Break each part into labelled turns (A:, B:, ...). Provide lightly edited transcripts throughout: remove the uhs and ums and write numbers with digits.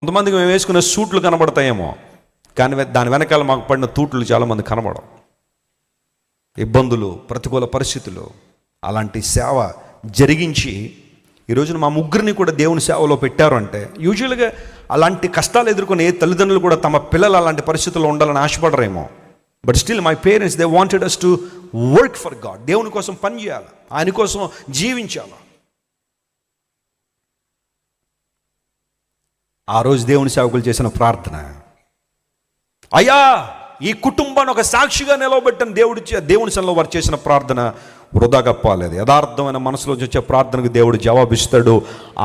A: కొంతమందికి మేము వేసుకునే సూట్లు కనబడతాయేమో, కానీ దాని వెనకాల మాకు పడిన తూట్లు చాలామంది కనబడవు. ఇబ్బందులు, ప్రతికూల పరిస్థితులు, అలాంటి సేవ జరిగించి ఈరోజున మా ముగ్గురిని కూడా దేవుని సేవలో పెట్టారు అంటే, యూజువల్గా అలాంటి కష్టాలు ఎదుర్కొనే ఏ తల్లిదండ్రులు కూడా తమ పిల్లలు అలాంటి పరిస్థితుల్లో ఉండాలని ఆశపడరేమో. But still my parents they wanted us to work for God. దేవుని కోసం పని చేయాలి, ఆయన కోసం జీవించాలి. ఆ రోజు దేవుని సేవకులు చేసిన ప్రార్థన, అయ్యా ఈ కుటుంబాన్ని ఒక సాక్షిగా నిలవబెట్టని దేవుని సన్నిధిలో వారు చేసిన ప్రార్థన వృధాగా పోలేదు. యథార్థమైన మనసులో వచ్చే ప్రార్థనకు దేవుడు జవాబిస్తాడు.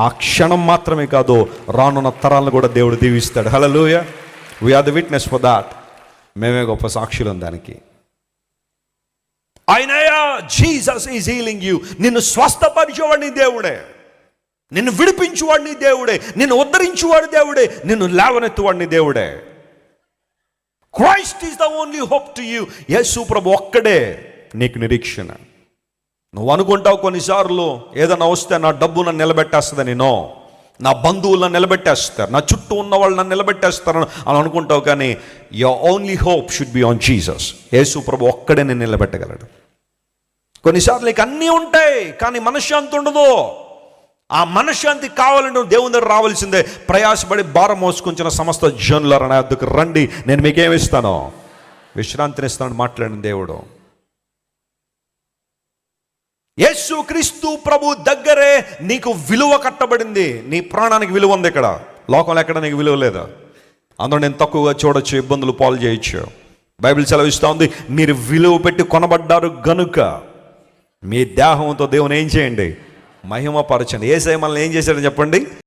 A: ఆ క్షణం మాత్రమే కాదు, రానున్న తరాలను కూడా దేవుడు దీవిస్తాడు. Hallelujah, we are the witness for that. మేమే గొప్ప సాక్షులం దానికి. ఆయనయ్యా జీసస్ ఈజ్ హీలింగ్ యూ. నిన్ను స్వస్థపరిచేవాడిని దేవుడే, నిన్ను విడిపించువాడిని దేవుడే, నిన్ను ఉద్ధరించువాడు దేవుడే, నిన్ను లేవనెత్తువాడిని దేవుడే. Christ is the only hope to you. యేసు ప్రభు ఒక్కడే నీకు నిరీక్షణ. నువ్వు అనుకుంటావు కొన్నిసార్లు ఏదైనా వస్తే నా డబ్బు నన్ను నిలబెట్టేస్తుందని, నో, నా బంధువులను నిలబెట్టేస్తారు, నా చుట్టూ ఉన్న వాళ్ళు నన్ను నిలబెట్టేస్తారని అని అనుకుంటావు. కానీ your only hope should be on Jesus. యేసు ప్రభు ఒక్కడే నేను నిలబెట్టగలడు. కొన్నిసార్లు నీకు అన్నీ ఉంటాయి కానీ మనశ్శాంతి ఉండదు. ఆ మనశ్శాంతి కావాలంటే నువ్వు దేవుని దగ్గర రావాల్సిందే. ప్రయాసపడి భారం మోసుకొంచిన సమస్త జనులారా నా వద్దకు రండి, నేను మీకేమిస్తాను? విశ్రాంతినిస్తానని మాట్లాడిన దేవుడు. యేసు క్రీస్తు ప్రభు దగ్గరే నీకు విలువ కట్టబడింది. నీ ప్రాణానికి విలువ ఉంది. ఇక్కడ లోకంలో ఎక్కడ నీకు విలువ లేదా? అందులో నేను తక్కువగా చూడొచ్చు, ఇబ్బందులు పాలు చేయొచ్చు. బైబిల్ సెలవిస్తూ ఉంది, మీరు విలువ పెట్టి కొనబడ్డారు గనుక మీ దేహంతో దేవుని ఏం చేయండి? మహిమపరచండి. యేసయ్య మనల్ని ఏం చేశాడని చెప్పండి?